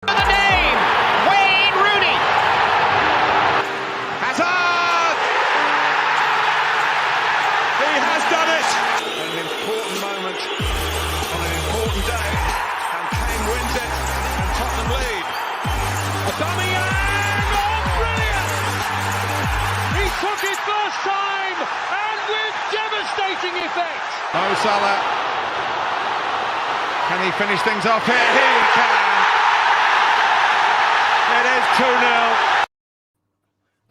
The name, Wayne Rooney. Hazard! He has done it. An important moment on an important day. And Kane wins it. And Tottenham lead. Aubameyang! Oh, brilliant! He took it first time and with devastating effect. Mo Salah. Can he finish things off here? He can. It is 2-0.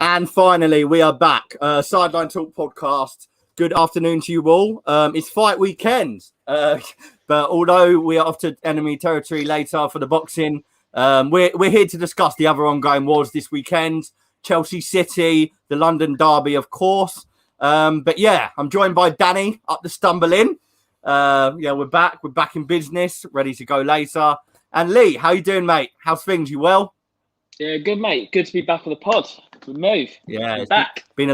And finally, we are back. Sideline Talk podcast. Good afternoon to you all. It's fight weekend. But although we are off to enemy territory later for the boxing, we're here to discuss the other ongoing wars this weekend. Chelsea City, the London derby, of course. But yeah, I'm joined by Danny up the stumble in. We're back. We're back in business, ready to go later. And Lee, how you doing, mate? How's things? You well? Yeah, good, mate. Good to be back on the pod. We move. Yeah, it's back. Been a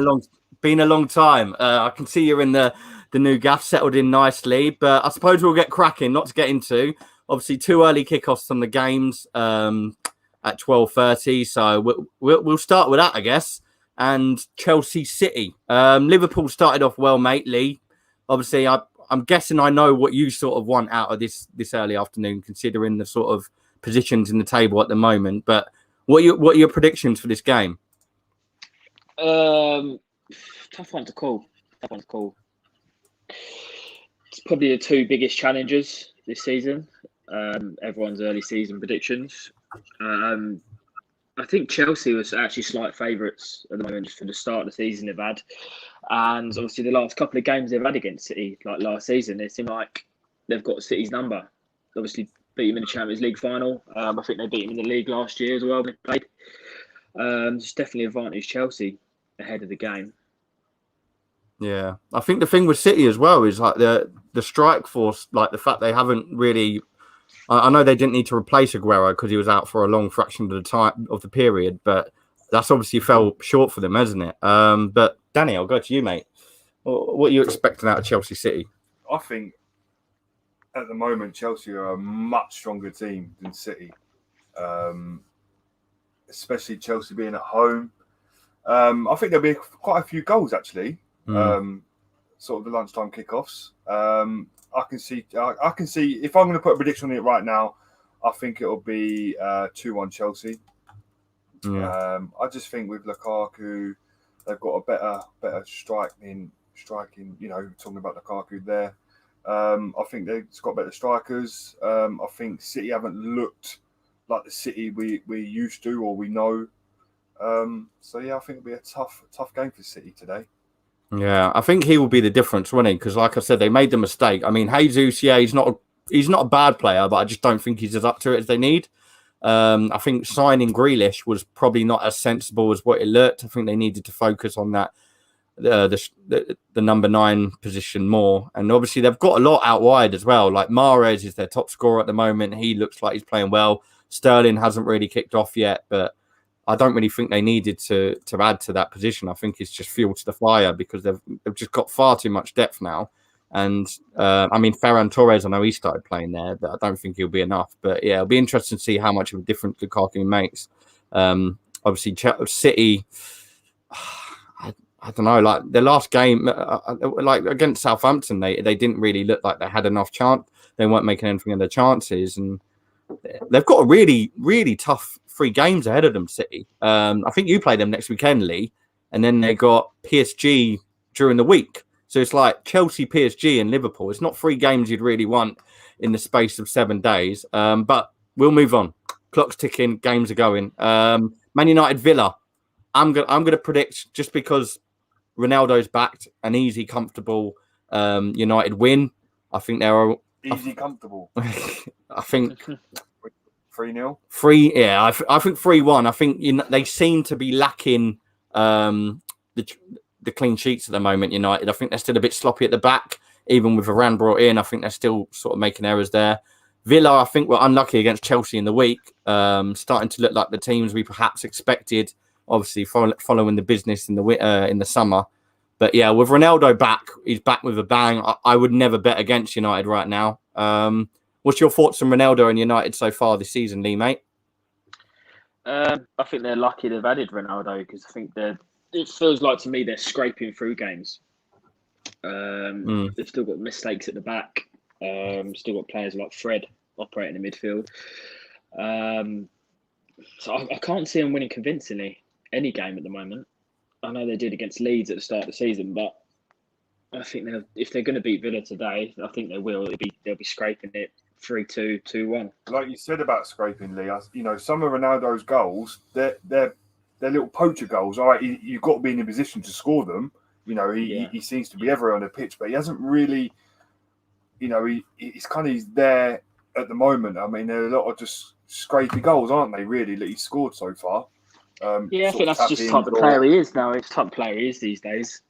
long time. I can see you're in the new gaff, settled in nicely. But I suppose we'll get cracking. Not to get into, obviously, 2 early kickoffs on the games at 12:30. So we'll start with that, I guess. And Chelsea City. Liverpool started off well, mate. Lee. Obviously, I'm guessing I know what you sort of want out of this early afternoon, considering the sort of positions in the table at the moment. But what are your predictions for this game? Tough one to call. It's probably the 2 biggest challenges this season. Everyone's early season predictions. I think Chelsea was actually slight favourites at the moment for the start of the season they've had. And obviously the last couple of games they've had against City, like last season, it seemed like they've got City's number. Obviously beat them in the Champions League final. I think they beat them in the league last year as well when they played. It's definitely advantage Chelsea ahead of the game. Yeah. I think the thing with City as well is like the strike force, like the fact they haven't really... I know they didn't need to replace Aguero because he was out for a long fraction of the time of the period, but that's obviously fell short for them, hasn't it? But Danny, I'll go to you, mate. What are you expecting out of Chelsea City? I think at the moment Chelsea are a much stronger team than City, especially Chelsea being at home. I think there'll be quite a few goals actually. Sort of the lunchtime kickoffs. I can see if I'm going to put a prediction on it right now, I think it'll be 2-1 Chelsea. Yeah. I just think with Lukaku, they've got a better striking. You know, talking about Lukaku there. I think they've got better strikers. I think City haven't looked like the City we used to or we know. So yeah, I think it'll be a tough game for City today. Yeah, I think he will be the difference, won't he? Because, like I said, they made the mistake. I mean, Jesus, yeah, he's not a bad player, but I just don't think he's as up to it as they need. I think signing Grealish was probably not as sensible as what it looked. I think they needed to focus on that the number 9 position more. And obviously, they've got a lot out wide as well. Like Mahrez is their top scorer at the moment. He looks like he's playing well. Sterling hasn't really kicked off yet, but I don't really think they needed to add to that position. I think it's just fuel to the fire because they've just got far too much depth now. And I mean, Ferran Torres, I know he started playing there, but I don't think he'll be enough. But yeah, it'll be interesting to see how much of a difference Lukaku makes. Obviously, City, I don't know, like the last game, like against Southampton, they didn't really look like they had enough chance. They weren't making anything of their chances. And they've got a really, really tough 3 games ahead of them, City. I think you play them next weekend, Lee, and then they got PSG during the week. So it's like Chelsea, PSG, and Liverpool. It's not 3 games you'd really want in the space of 7 days. But we'll move on. Clock's ticking, games are going. Man United, Villa. I'm gonna predict, just because Ronaldo's backed, an easy, comfortable United win. I think they're easy, comfortable. I think 3-0. Yeah, I think 3-1. I think they seem to be lacking the clean sheets at the moment, United. I think they're still a bit sloppy at the back, even with Varane brought in. I think they're still sort of making errors there. Villa, I think, were unlucky against Chelsea in the week, starting to look like the teams we perhaps expected, obviously following the business in the summer. But yeah, with Ronaldo back, he's back with a bang. I would never bet against United right now. What's your thoughts on Ronaldo and United so far this season, Lee, mate? I think they're lucky they've added Ronaldo because I think it feels like to me they're scraping through games. They've still got mistakes at the back. Still got players like Fred operating in midfield. So I can't see them winning convincingly any game at the moment. I know they did against Leeds at the start of the season, but I think if they're going to beat Villa today, I think they will. They'll be scraping it 3-2, 2-1. Like you said about scraping, Lee, some of Ronaldo's goals, they're little poacher goals. All right, you've got to be in a position to score them. He seems to be everywhere on the pitch, but he hasn't really, he's there at the moment. I mean, there are a lot of just scrapey goals, aren't they, really, that he's scored so far? I think that's just the type of player he is now. It's the type of player he is these days.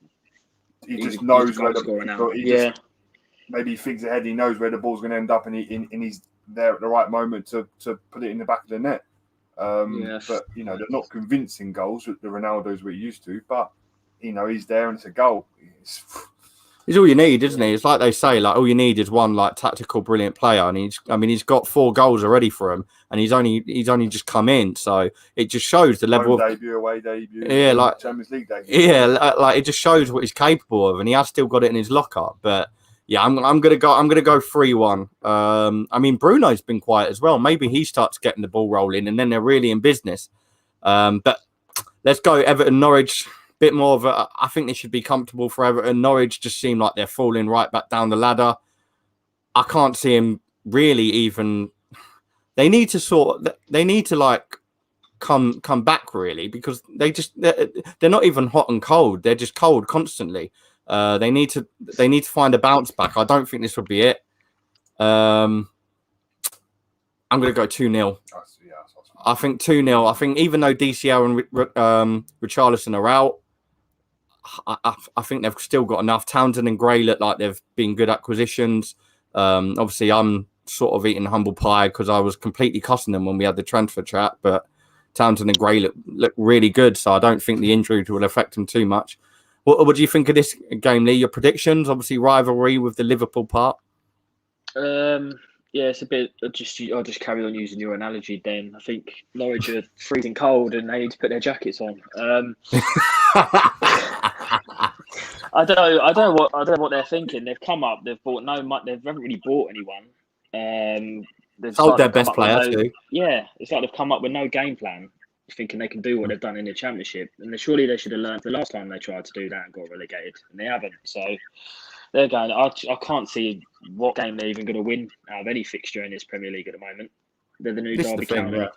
He just knows where maybe he thinks ahead, he knows where the ball's going to end up, and he's there at the right moment to put it in the back of the net. But, they're not convincing goals with the Ronaldos we're used to, but, he's there and it's a goal. He's all you need, isn't he? It's like they say, like all you need is one like tactical brilliant player, and he's got 4 goals already for him, and he's only just come in, so it just shows the level of away debut, like Champions League debut. Yeah, like it just shows what he's capable of, and he has still got it in his locker. But yeah, I'm gonna go 3-1. I mean, Bruno's been quiet as well. Maybe he starts getting the ball rolling, and then they're really in business. But let's go Everton Norwich. Bit more of a, I think they should be comfortable for Everton. Norwich just seem like they're falling right back down the ladder. I can't see him really even. They need to like come back really, because they're not even hot and cold. They're just cold constantly. They need to find a bounce back. I don't think this would be it. I'm going to go 2-0. I think 2-0. I think even though DCL and Richarlison are out, I think they've still got enough. Townsend and Gray look like they've been good acquisitions. Obviously, I'm sort of eating humble pie because I was completely cussing them when we had the transfer chat, but Townsend and Gray look really good, so I don't think the injury will affect them too much. What do you think of this game, Lee? Your predictions? Obviously, rivalry with the Liverpool part. Yeah, it's a bit. I'll just carry on using your analogy. Then I think Norwich are freezing cold and they need to put their jackets on. I don't know what they're thinking. They've come up. They've bought they haven't really bought anyone. They've sold their best player too. Yeah, it's like they've come up with no game plan, thinking they can do what they've done in the Championship. And surely they should have learned the last time they tried to do that and got relegated, and they haven't. So they're going. I can't see what game they're even going to win out of any fixture in this Premier League at the moment. They're the new Derby County.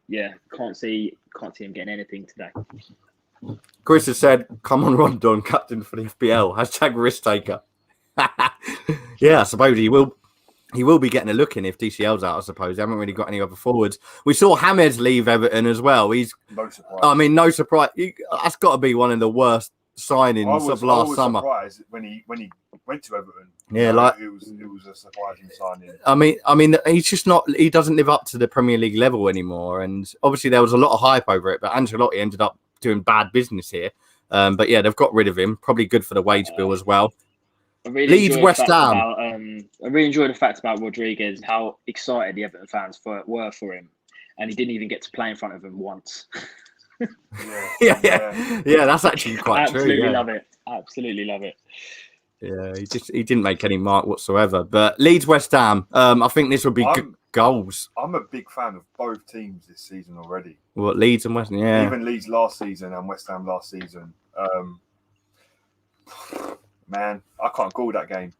Yeah. Can't see him getting anything today. Chris has said, "Come on, Rondon, captain for the FPL." # risk taker. Yeah, I suppose he will. He will be getting a look in if DCL's out. I suppose they haven't really got any other forwards. We saw James leave Everton as well. He's no surprise. I mean, no surprise. That's got to be one of the worst signings of last summer. I was surprised when he went to Everton. Yeah, it was a surprising signing. I mean, he's just not. He doesn't live up to the Premier League level anymore. And obviously, there was a lot of hype over it. But Ancelotti ended up doing bad business here. But yeah, they've got rid of him. Probably good for the wage bill as well. Leeds West Ham. I really enjoyed the fact about Rodriguez, how excited the Everton fans were for him, and he didn't even get to play in front of them once. Yeah, that's actually quite Absolutely true. Absolutely love it. Yeah, he didn't make any mark whatsoever. But Leeds West Ham, I think this will be goals. I'm a big fan of both teams this season already. What, Leeds and West Ham? Yeah, even Leeds last season and West Ham last season. Man, I can't call that game.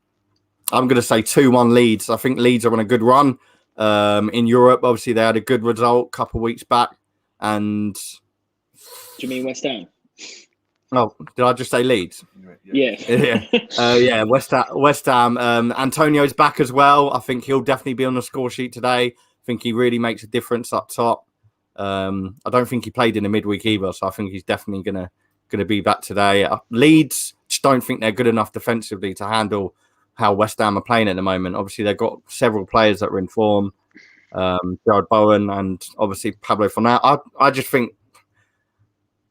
I'm going to say 2-1 Leeds. I think Leeds are on a good run in Europe. Obviously, they had a good result a couple of weeks back. And do you mean West Ham? Oh, did I just say Leeds? Yeah. West Ham. Antonio's back as well. I think he'll definitely be on the score sheet today. I think he really makes a difference up top. I don't think he played in the midweek either, so I think he's definitely going to be back today. Leeds just don't think they're good enough defensively to handle how West Ham are playing at the moment. Obviously, they've got several players that are in form. Jared Bowen and obviously Pablo Fornal. I just think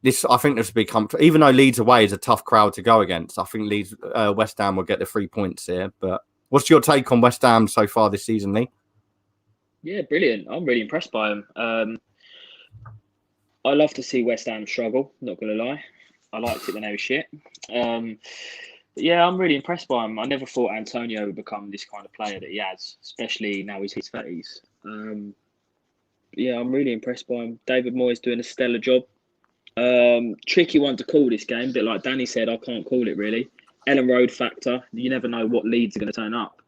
this will be comfortable. Even though Leeds away is a tough crowd to go against, I think West Ham will get the 3 points here. But what's your take on West Ham so far this season, Lee? Yeah, brilliant. I'm really impressed by him. I love to see West Ham struggle, not going to lie. I liked it when they were shit. Yeah, I'm really impressed by him. I never thought Antonio would become this kind of player that he has, especially now he's his 30s. Yeah, I'm really impressed by him. David Moyes doing a stellar job. Tricky one to call this game, but like Danny said, I can't call it really. Ellen Road factor. You never know what Leeds are going to turn up.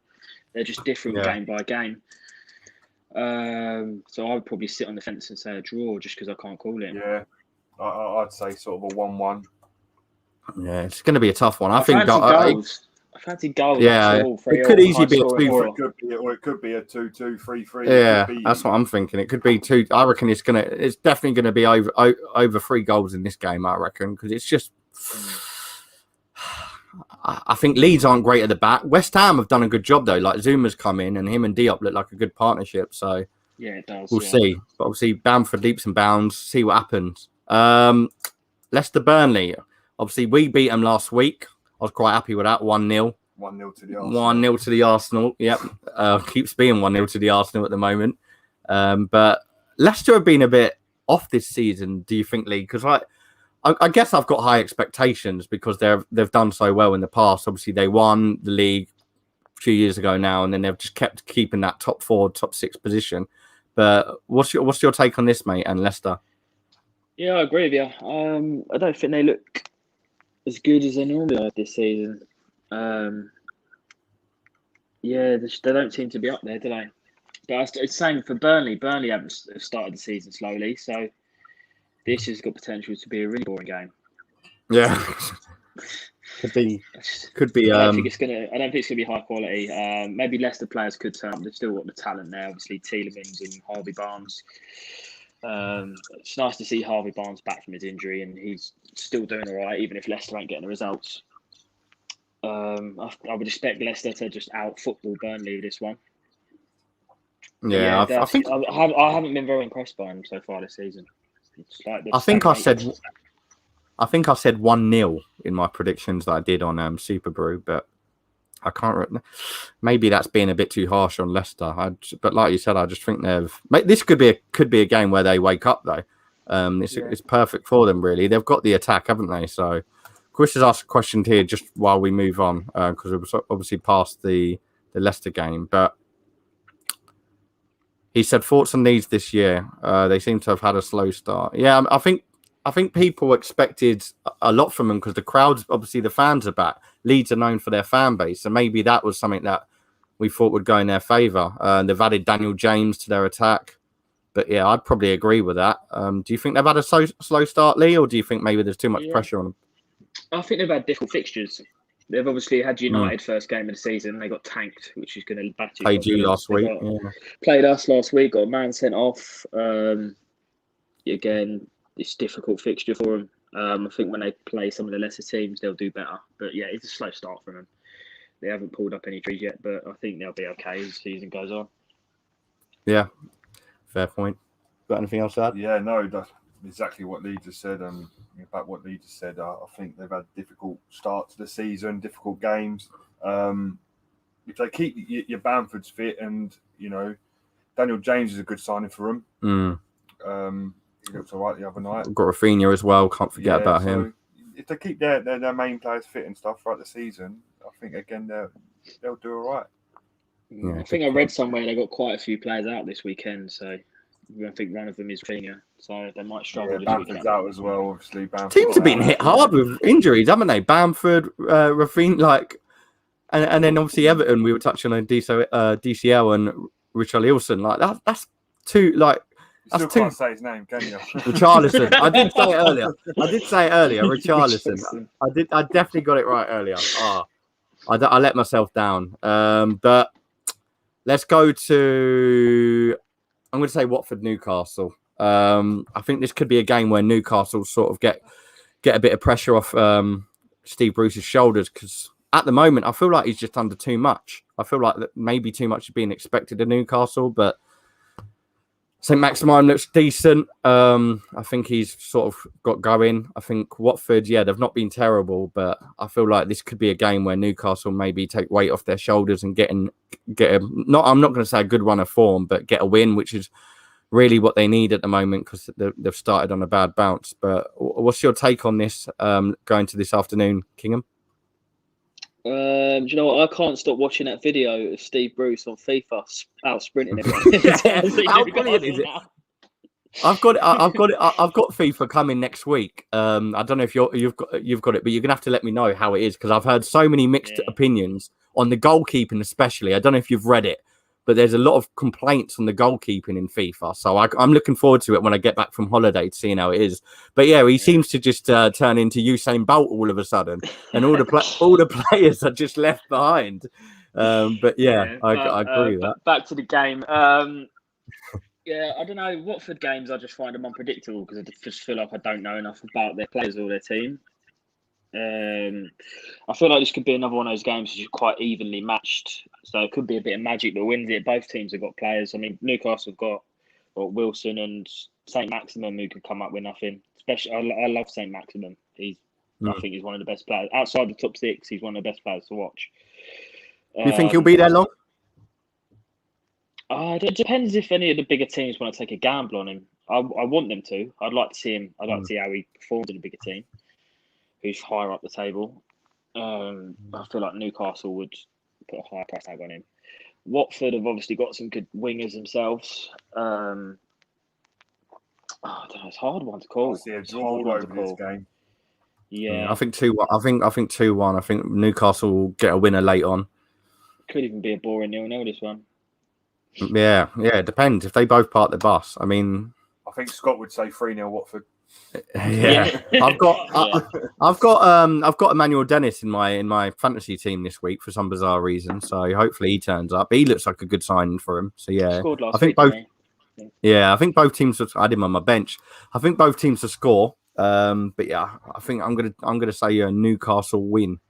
They're just different game by game. So I would probably sit on the fence and say a draw just because I can't call it. Yeah, I'd say sort of a 1-1. Yeah, it's going to be a tough one. I fancy think goals. I fancy goals. Yeah, it could easily be a 2-3. Or it could be a 2-2, 3-3. Yeah, that's what I'm thinking. It could be 2. I reckon it's definitely going to be over 3 goals in this game. I reckon because it's just. I think Leeds aren't great at the back. West Ham have done a good job though. Like Zuma's come in, and him and Diop look like a good partnership. So yeah, it does. We'll see. But obviously, Bamford leaps and bounds. See what happens. Leicester Burnley. Obviously, we beat them last week. I was quite happy with that. 1-0. 1-0 to the Arsenal. 1-0 to the Arsenal. Yep. Keeps being 1-0 to the Arsenal at the moment. But Leicester have been a bit off this season. Do you think, Lee? Because I guess I've got high expectations because they've done so well in the past. Obviously, they won the league a few years ago now, and then they've just kept keeping that top 4, top 6 position. But what's your take on this, mate, and Leicester? Yeah, I agree with you. I don't think they look as good as they normally are this season. Yeah, they don't seem to be up there, do they? But it's the same for Burnley. Burnley have started the season slowly, so this has got potential to be a really boring game. Yeah, could be. I don't think it's gonna be high quality. Maybe Leicester players could turn up. They've still got the talent there. Obviously, Tielemans and Harvey Barnes. It's nice to see Harvey Barnes back from his injury, and he's still doing all right, even if Leicester ain't getting the results. I would expect Leicester to just out football Burnley this one. Yeah, I think I haven't been very impressed by him so far this season. I think I said 1-0 in my predictions that I did on Super Brew, but I can't. Maybe that's being a bit too harsh on Leicester. But like you said, I just think this could be a game where they wake up though. It's perfect for them really. They've got the attack, haven't they? So Chris has asked a question here just while we move on because it was obviously past the Leicester game, but he said thoughts on Leeds this year. They seem to have had a slow start. Yeah, I think people expected a lot from them because the crowds, obviously the fans are back. Leeds are known for their fan base, so maybe that was something that we thought would go in their favour. They've added Daniel James to their attack, but yeah, I'd probably agree with that. Do you think they've had a slow start, Lee, or do you think maybe there's too much pressure on them? I think they've had difficult fixtures. They've obviously had United first game of the season. They got tanked, which is going to batter you. Played you last week. Played us last week. Got a man sent off. Again, it's a difficult fixture for them. I think when they play some of the lesser teams, they'll do better. But yeah, it's a slow start for them. They haven't pulled up any trees yet, but I think they'll be okay as the season goes on. Yeah, fair point. Got anything else to add? Yeah, no, that's exactly what Leeds has said. In fact, what Leeds has said, I think they've had a difficult start to the season, difficult games. If they keep your Bamfords fit, and Daniel James is a good signing for them. He looked all right the other night. Got Rafinha as well. Can't forget about him. If they keep their main players fit and stuff throughout the season, I think again they'll do all right. Yeah, I think I read somewhere they got quite a few players out this weekend, so I think one of them is Rafinha, so they might struggle. Yeah, Bamford's out as well, obviously. Teams have been hit hard with injuries, haven't they? Bamford, Rafinha, and then obviously Everton. We were touching on DCL and Richarlison. That's two You still can't say his name, can you? Richarlison. I did say it earlier. Richarlison. I definitely got it right earlier. I let myself down. But let's go to. I'm going to say Watford Newcastle. I think this could be a game where Newcastle sort of get a bit of pressure off Steve Bruce's shoulders because at the moment I feel like he's just under too much. I feel like that maybe too much is being expected of Newcastle, but St. Maximin looks decent. I think he's sort of got going. I think Watford, they've not been terrible, but I feel like this could be a game where Newcastle maybe take weight off their shoulders and I'm not going to say a good run of form, but get a win, which is really what they need at the moment because they've started on a bad bounce. But what's your take on this going to this afternoon, Kingham? Do you know what? I can't stop watching that video of Steve Bruce on FIFA out sprinting everyone. How brilliant is it? I've got FIFA coming next week. I don't know if you've got it, but you're gonna have to let me know how it is because I've heard so many mixed opinions on the goalkeeping, especially. I don't know if you've read it, but there's a lot of complaints on the goalkeeping in FIFA. So I'm looking forward to it when I get back from holiday to seeing how it is. But he seems to just turn into Usain Bolt all of a sudden, and all the players are just left behind. I agree with that. Back to the game. I don't know. Watford games, I just find them unpredictable because I just feel like I don't know enough about their players or their team. I feel like this could be another one of those games which is quite evenly matched. So it could be a bit of magic that wins it. Both teams have got players. I mean, Newcastle have got Wilson and St. Maximin who can come up with nothing. Especially, I love St. Maximin. I think he's one of the best players. Outside the top six, he's one of the best players to watch. Do you think he'll be there long? It depends if any of the bigger teams want to take a gamble on him. I want them to. I'd like to see him. I'd like to see how he performs in a bigger team who's higher up the table. I feel like Newcastle would put a higher price tag on him. Watford have obviously got some good wingers themselves. I don't know. It's a hard one to call. It's hard over this game. Yeah, I think 2-1. I think 2-1. I think Newcastle will get a winner late on. Could even be a boring 0-0 this one. Yeah. It depends if they both park the bus. I mean, I think Scott would say 3-0 Watford. Yeah. I've got Emmanuel Dennis in my fantasy team this week for some bizarre reason. So hopefully he turns up. He looks like a good signing for him. So I think both. I think both teams. I had him on my bench. I think both teams to score. I think I'm gonna say a Newcastle win.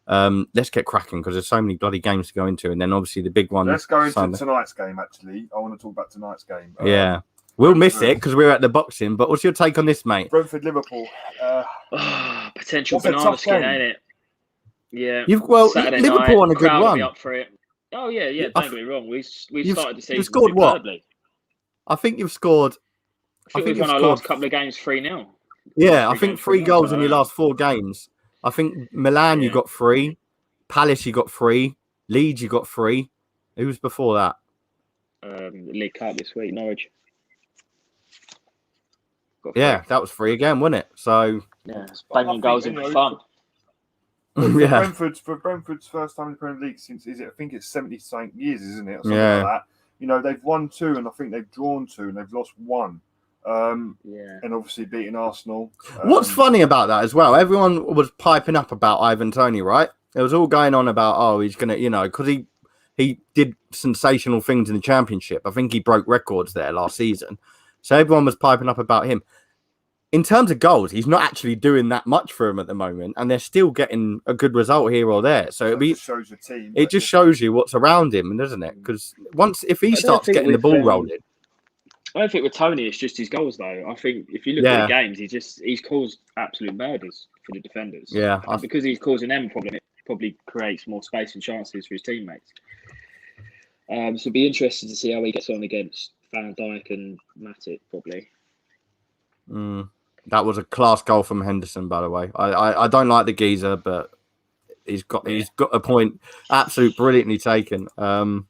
Let's get cracking because there's so many bloody games to go into, and then obviously the big one. Let's go into tonight's game. Actually, I want to talk about tonight's game. We'll miss it because we're at the boxing. But what's your take on this, mate? Brentford Liverpool. Potential banana skin, ain't it? Yeah. Liverpool on a good run. Up for it. Oh yeah. Don't get me wrong. We started the season. You've scored what? I think you've scored. I think we've won our last couple of games 3-0. Yeah, I think 3 goals in your last 4 games. I think Milan you got 3, Palace you got 3, Leeds you got 3. Who was before that? League Cup this week, Norwich. That was 3 again, wasn't it? So banging goals in for fun. For Brentford's first time in the Premier League since I think it's 70-something years, isn't it? Or something like that. You know, they've won 2 and I think they've drawn 2 and they've lost 1. And obviously beating Arsenal. What's funny about that as well? Everyone was piping up about Ivan Toney, right? It was all going on about he's gonna, because he did sensational things in the Championship. I think he broke records there last season, so everyone was piping up about him. In terms of goals, he's not actually doing that much for him at the moment, and they're still getting a good result here or there. So it shows the team. It just shows you what's around him, doesn't it? Because if he starts getting the ball rolling. I don't think with Toney it's just his goals though. I think if you look at the games, he's caused absolute murders for the defenders. Yeah, and because he's causing them a problem, it probably creates more space and chances for his teammates. So it'd be interesting to see how he gets on against Van Dijk and Matip probably. That was a class goal from Henderson, by the way. I don't like the geezer, but he's got a point. Absolutely brilliantly taken. But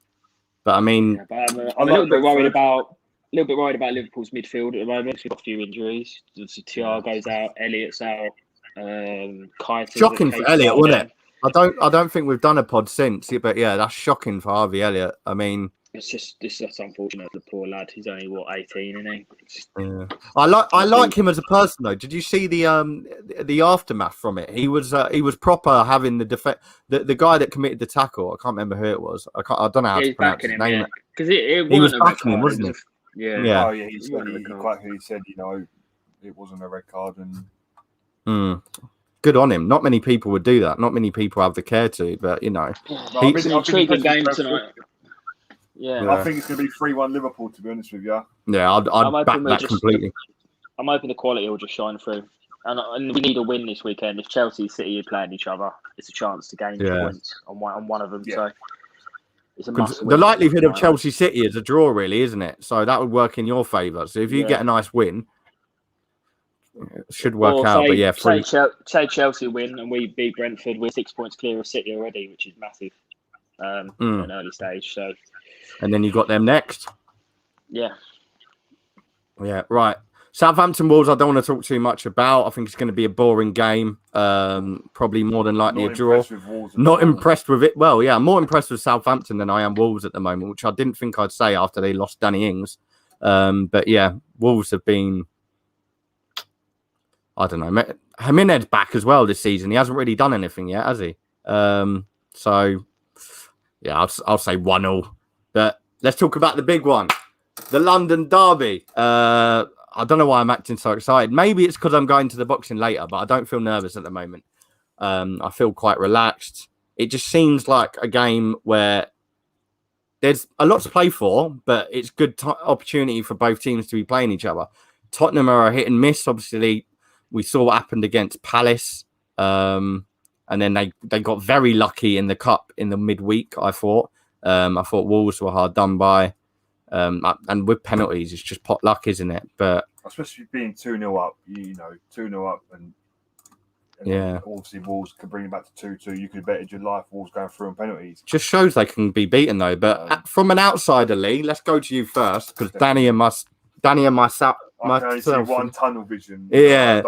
I mean, I'm a little bit worried about Liverpool's midfield at the moment. We've got a few injuries. Thiago's out, Elliott's out. Shocking for Elliott, wasn't it? I don't think we've done a pod since, but that's shocking for Harvey Elliott. I mean, it's just unfortunate. The poor lad. He's only 18, isn't he? I like him as a person though. Did you see the aftermath from it? He was proper having the guy that committed the tackle. I can't remember who it was. I don't know how to pronounce his name. Because he was backing him, wasn't he? Yeah. Oh yeah. He said it wasn't a red card and. Good on him. Not many people would do that. Not many people have the care to, but it's an intriguing game tonight. Yeah. I think it's going to be 3-1 Liverpool, to be honest with you. Yeah, I'd back that completely. I'm hoping the quality will just shine through. And we need a win this weekend. If Chelsea and City are playing each other, it's a chance to gain points on one of them. Yeah. So it's a must win. The likelihood of Chelsea City is a draw, really, isn't it? So that would work in your favour. So if you get a nice win, it should work out. But yeah, say Chelsea win and we beat Brentford, we're 6 points clear of City already, which is massive at an early stage. So, and then you got them next. Yeah, right. Southampton Wolves, I don't want to talk too much about. I think it's going to be a boring game. Probably more than likely a draw. Not impressed with it. Well, yeah, I'm more impressed with Southampton than I am Wolves at the moment, which I didn't think I'd say after they lost Danny Ings. But yeah, Wolves have been, I don't know. Jimenez back as well this season. He hasn't really done anything yet, has he? So, yeah, I'll say 1-0. But let's talk about the big one. The London Derby. I don't know why I'm acting so excited. Maybe it's because I'm going to the boxing later, but I don't feel nervous at the moment. I feel quite relaxed. It just seems like a game where there's a lot to play for, but it's good opportunity for both teams to be playing each other. Tottenham are a hit and miss. Obviously, we saw what happened against Palace. And then they got very lucky in the cup in the midweek, I thought. I thought Wolves were hard done by. And with penalties, it's just pot luck, isn't it? But especially being 2-0 up, 2-0 up, and obviously Wolves could bring it back to 2-2. You could bet your life Wolves going through on penalties. Just shows they can be beaten though. But from an outsider, Lee, let's go to you first because Danny and myself. I can only see one tunnel vision. Yeah,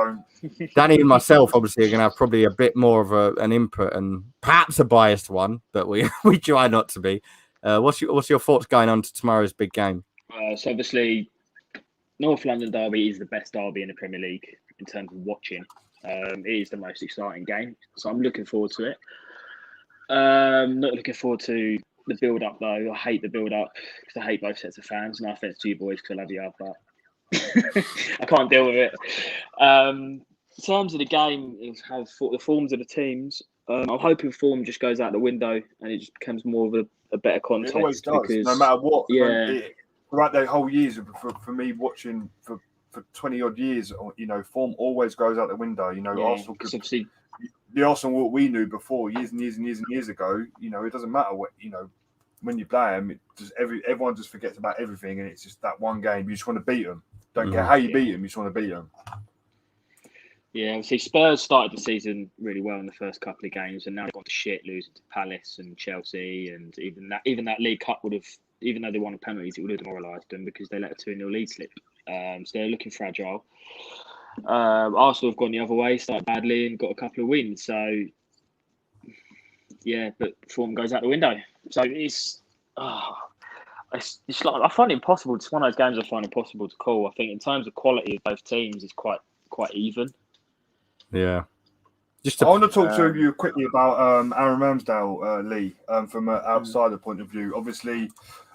Danny and myself obviously are going to have probably a bit more of an input and perhaps a biased one, but we try not to be. What's your thoughts going on to tomorrow's big game? So obviously, North London Derby is the best derby in the Premier League in terms of watching. It is the most exciting game, so I'm looking forward to it. Not looking forward to the build-up though. I hate the build-up because I hate both sets of fans. No offense to you boys, because I love you, but I can't deal with it. In terms of the game, is how the forms of the teams. I'm hoping form just goes out the window and it just becomes more of a better context. It always does, because, no matter what. Yeah. Throughout the whole years, for me watching for 20 odd years, form always goes out the window. Arsenal could, the Arsenal we knew before years and years and years and years ago. It doesn't matter what when you play them. Everyone just forgets about everything, and it's just that one game. You just want to beat them. Don't care how you beat them. You just want to beat them. Yeah, obviously Spurs started the season really well in the first couple of games, and now they've gone to shit, losing to Palace and Chelsea, and even that League Cup would have, even though they won the penalties, it would have demoralised them because they let a 2-0 lead slip. So they're looking fragile. Arsenal have gone the other way, started badly and got a couple of wins. So yeah, but form goes out the window. So it's like I find it impossible. It's one of those games I find impossible to call. I think in terms of quality of both teams, it's quite even. Yeah. I want to talk to you quickly about Aaron Ramsdale, Lee, from an outsider point of view. Obviously,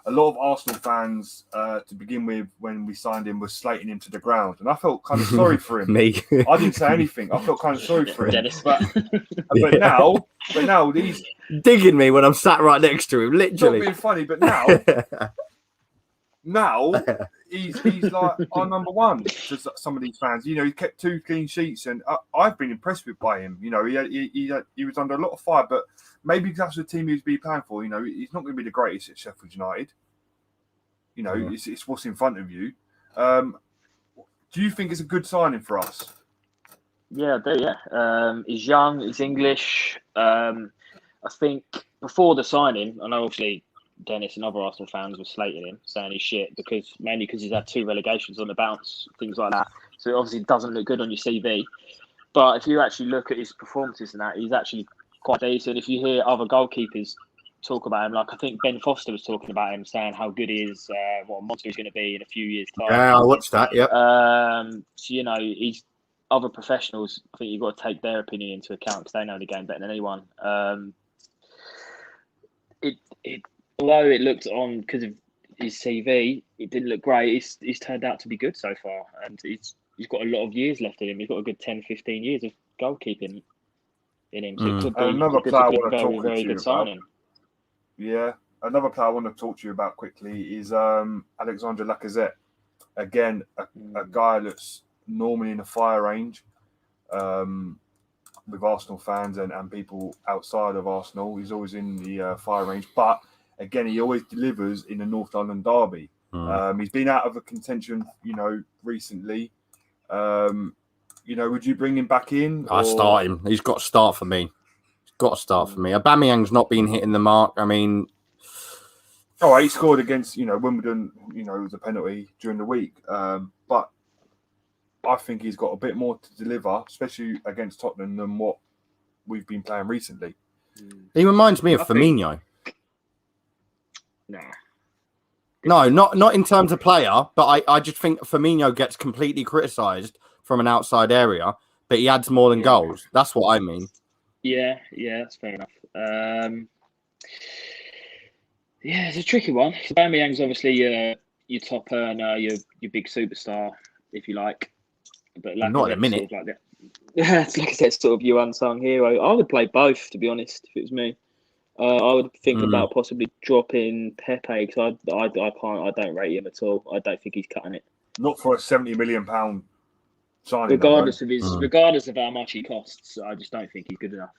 a lot of Arsenal fans, to begin with, when we signed him, was slating him to the ground. And I felt kind of sorry for him. Me. I didn't say anything. I felt kind of sorry for him. But now he's digging me when I'm sat right next to him, literally. Not being funny, but now he's like our number one to some of these fans. He kept 2 clean sheets, and I've been impressed by him. He was under a lot of fire, but maybe that's the team he's been playing for. He's not going to be the greatest at Sheffield United. It's what's in front of you. Do you think it's a good signing for us? Yeah, I do. Yeah, he's young. He's English. I think before the signing, I know obviously Dennis and other Arsenal fans were slating him, saying he's shit mainly because he's had 2 relegations on the bounce, things like that. So it obviously doesn't look good on your CV. But if you actually look at his performances and that, he's actually quite decent. If you hear other goalkeepers talk about him, like I think Ben Foster was talking about him, saying how good he is, what a monster he's going to be in a few years' time. Yeah, I watched that. Yeah. So he's other professionals. I think you've got to take their opinion into account because they know the game better than anyone. Although it looked on because of his CV, it didn't look great. He's turned out to be good so far, and he's got a lot of years left in him. He's got a good 10, 15 years of goalkeeping in him. So it could be another player I want to talk very good signing. Yeah, Another player I want to talk to you about quickly is Alexandre Lacazette. Again, a guy that's normally in the fire range with Arsenal fans and people outside of Arsenal. He's always in the fire range. But again, he always delivers in the North London derby. He's been out of a contention, recently. Would you bring him back in? I start him. He's got to start for me. Aubameyang's not been hitting the mark. I mean, all right, he scored against Wimbledon. It was a penalty during the week. But I think he's got a bit more to deliver, especially against Tottenham, than what we've been playing recently. He reminds me of Firmino. Nah. No, not in terms of player, but I just think Firmino gets completely criticised from an outside area, but he adds more than goals. That's what I mean. Yeah, that's fair enough. It's a tricky one. Aubameyang's obviously your top earner, your big superstar, if you like. But not in a minute. Sort of like it's like I said, sort of your unsung hero. I would play both, to be honest, if it was me. I would think about possibly dropping Pepe because I don't rate him at all. I don't think he's cutting it. Not for a £70 million signing. Regardless of how much he costs, I just don't think he's good enough.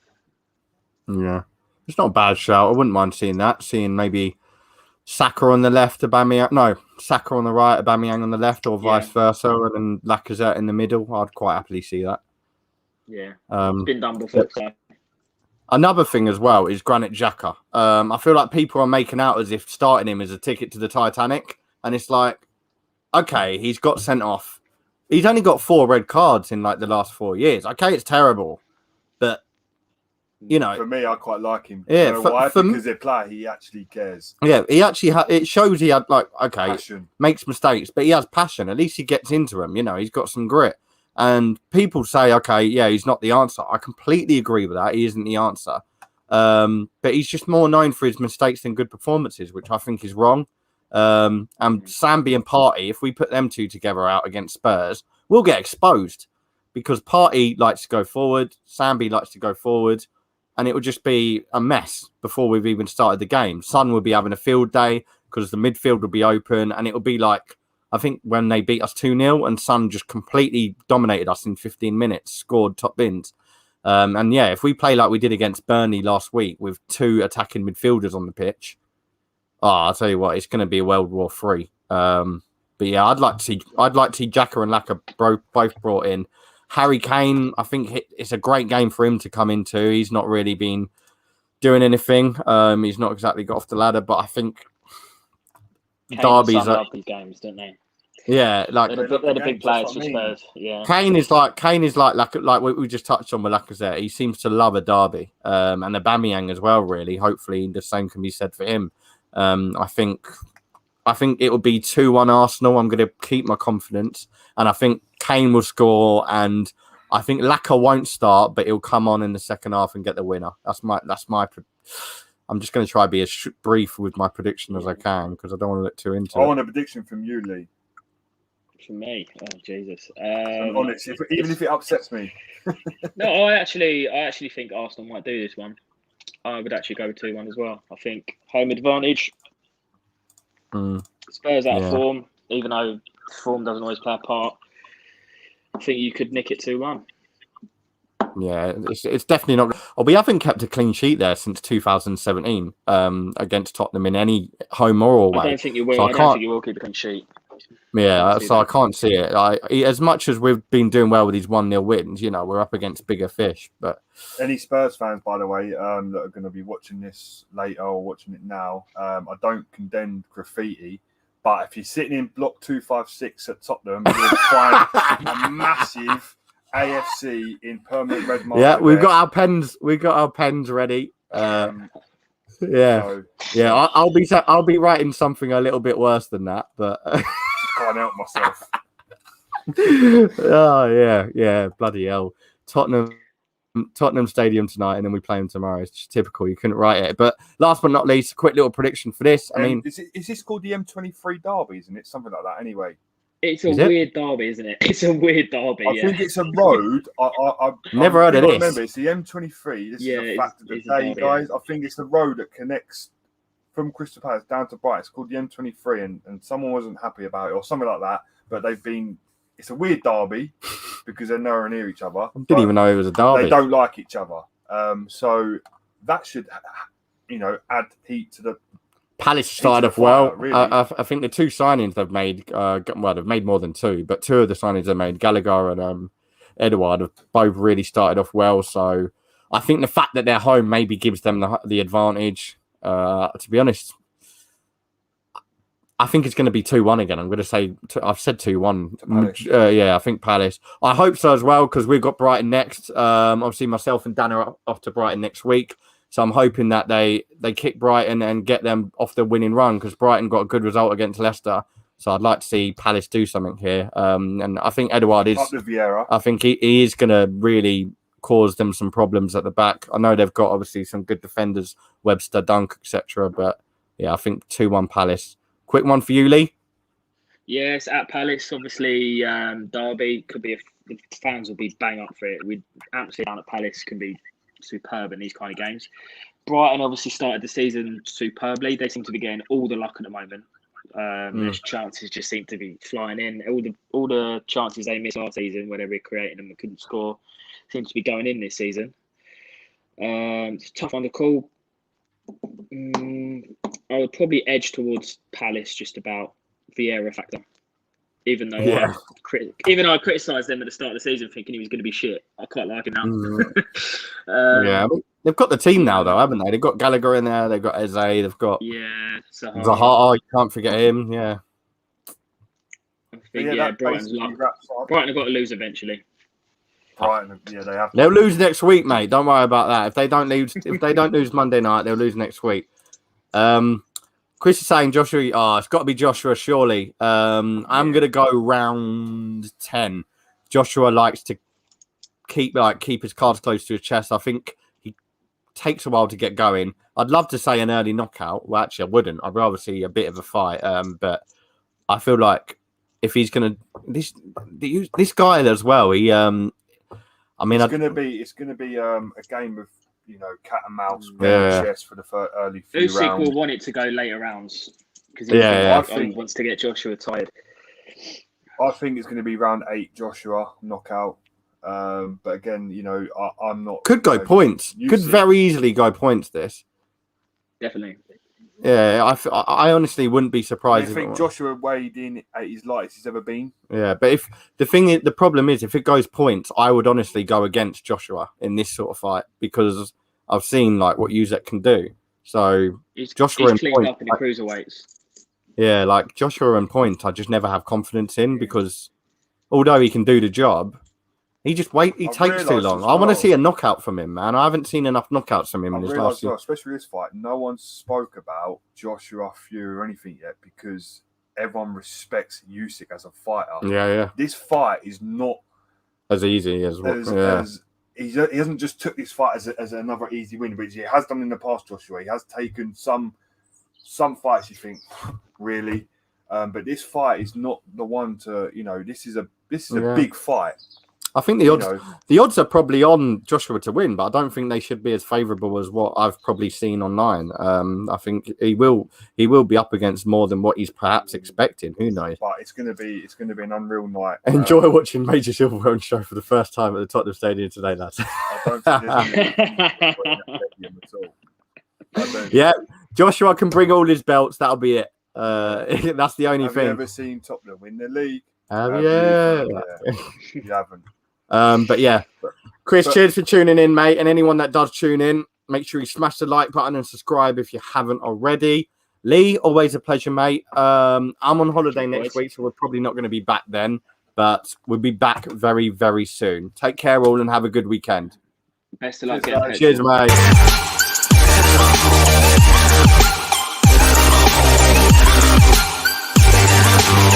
Yeah, it's not a bad shout. I wouldn't mind seeing that. Seeing maybe Saka on the left, Saka on the right, Aubameyang on the left, or vice versa, and then Lacazette in the middle. I'd quite happily see that. Yeah, it's been done before. So. Another thing as well is Granit Xhaka. I feel like people are making out as if starting him is a ticket to the Titanic, and it's like, okay, he's got sent off. He's only got 4 red cards in like the last 4 years. Okay, it's terrible, but for me, I quite like him. Yeah, why? Because they play, he actually cares. Yeah, he actually it shows he had passion. Makes mistakes, but he has passion. At least he gets into them. He's got some grit. And people say, okay, yeah, he's not the answer. I completely agree with that. He isn't the answer. But he's just more known for his mistakes than good performances, which I think is wrong. And Sambi and Partey, if we put them two together out against Spurs, we'll get exposed because Partey likes to go forward, Sambi likes to go forward, and it would just be a mess before we've even started the game. Son would be having a field day because the midfield would be open, and it would be like, I think when they beat us 2-0 and Son just completely dominated us in 15 minutes, scored top bins. And yeah, if we play like we did against Burnley last week with 2 attacking midfielders on the pitch, I'll tell you what, it's going to be a World War III. But yeah, I'd like to see Xhaka and Laka both brought in. Harry Kane, I think it's a great game for him to come into. He's not really been doing anything. He's not exactly got off the ladder, but I think derbies are these games, don't they? Yeah, like they're the big players for Spurs. Yeah, Kane is like what we just touched on with Lacazette. He seems to love a derby, and Aubameyang as well. Really, hopefully the same can be said for him. I think it will be 2-1 Arsenal. I'm going to keep my confidence, and I think Kane will score, and I think Laka won't start, but he'll come on in the second half and get the winner. That's my. I'm just going to try to be as brief with my prediction as I can because I don't want to look too into it. I want a prediction from you, Lee. From me, oh Jesus! Honest, even if it upsets me. No, I actually think Arsenal might do this one. I would actually go with 2-1 as well. I think home advantage. Spurs out of form, even though form doesn't always play a part. I think you could nick it 2-1. Yeah, it's definitely not. Oh, we haven't kept a clean sheet there since 2017 against Tottenham in any home or away. I don't think you will. So I don't think you will keep a clean sheet. Yeah, so I can't see it. As much as we've been doing well with these 1-0 wins, we're up against bigger fish. But any Spurs fans, by the way, that are going to be watching this later or watching it now, I don't condemn graffiti, but if you're sitting in block 256 at Tottenham, you'll find a massive AFC in permanent red marker. Yeah, we've got our pens. We've got our pens ready. I'll be writing something a little bit worse than that, but. Can't help myself. Oh yeah, bloody hell! Tottenham Stadium tonight, and then we play them tomorrow. It's just typical. You couldn't write it. But last but not least, a quick little prediction for this. I mean, is this called the M23 Derby? Isn't it something like that? Anyway, it's a weird derby, isn't it? It's a weird derby. I think it's a road. I never heard of this. Remember, it's the M23. This is a fact of the day, guys. I think it's the road that connects from Crystal Palace down to Brighton. It's called the M23, and someone wasn't happy about it or something like that. But it's a weird derby because they're nowhere near each other. I didn't even know it was a derby. They don't like each other. So that should, add heat to the. Palace started off well. Really. I think the two signings they've made, they've made more than two, but two of the signings they made, Gallagher and Edouard, have both really started off well. So I think the fact that they're home maybe gives them the advantage. To be honest, I think it's going to be 2-1 again. I'm going to say, I've said 2-1. Yeah, I think Palace. I hope so as well, because we've got Brighton next. Obviously, myself and Dan are off to Brighton next week. So I'm hoping that they kick Brighton and get them off the winning run, because Brighton got a good result against Leicester. So I'd like to see Palace do something here. And I think Edouard is... I think he is going to really cause them some problems at the back. I know they've got, obviously, some good defenders, Webster, Dunk, etc. But, yeah, I think 2-1 Palace. Quick one for you, Lee? Yes, at Palace, obviously, derby could be... The fans will be bang up for it. Absolutely down at Palace can be superb in these kind of games. Brighton obviously started the season superbly. They seem to be getting all the luck at the moment. Their chances just seem to be flying in. All the chances they missed last season when they were creating them and couldn't score seem to be going in this season. It's a tough one to call. I would probably edge towards Palace just about Vieira factor. Even though I criticised them at the start of the season, thinking he was going to be shit. I quite like him now. Yeah, they've got the team now, though, haven't they? They've got Gallagher in there. They've got Eze. They've got Zaha. You can't forget him. Yeah. I think Brighton have got to lose eventually. Brighton, they have. They'll lose next week, mate. Don't worry about that. If they don't lose Monday night, they'll lose next week. Chris is saying Joshua. It's got to be Joshua, surely. I'm going to go round 10. Joshua likes to keep his cards close to his chest. I think he takes a while to get going. I'd love to say an early knockout. Well, actually, I wouldn't. I'd rather see a bit of a fight. But I feel like if he's going to this guy as well. It's going to be a game of cat and mouse, chess for the early few Usyk rounds. will want it to go later rounds because he wants to get Joshua tired. I think it's going to be round 8, Joshua knockout. But again, I'm not. Could go points. Could very easily go points. This definitely. Yeah, I honestly wouldn't be surprised. I think Joshua weighed in at his lightest he's ever been. Yeah, but if the problem is if it goes points, I would honestly go against Joshua in this sort of fight because I've seen what Usyk can do. So Joshua he's cleaned up in the cruiserweights. Yeah, Joshua and points, I just never have confidence in because although he can do the job, he just He takes too long. I want to see a knockout from him, man. I haven't seen enough knockouts from him in his last year. Especially this fight, no one spoke about Joshua Fury or anything yet because everyone respects Usyk as a fighter. Yeah. This fight is not as easy as he hasn't just took this fight as another easy win, but he has done in the past. Joshua, he has taken some fights. You think really, but this fight is not the one to. This is a big fight. I think the odds are probably on Joshua to win, but I don't think they should be as favourable as what I've probably seen online. I think he will be up against more than what he's perhaps expecting. Who knows? But it's going to be an unreal night. Enjoy watching Major Silverware show for the first time at the Tottenham Stadium today, lads. I don't think there's any at all. Yeah, Joshua can bring all his belts. That'll be it. That's the only thing. Have you ever seen Tottenham win the league? Yeah. You haven't. But yeah, Chris, cheers for tuning in, mate. And anyone that does tune in, make sure you smash the like button and subscribe if you haven't already. Lee, always a pleasure, mate. I'm on holiday next week, so we're probably not going to be back then, but we'll be back very, very soon. Take care all and have a good weekend. Best of luck. Cheers, mate.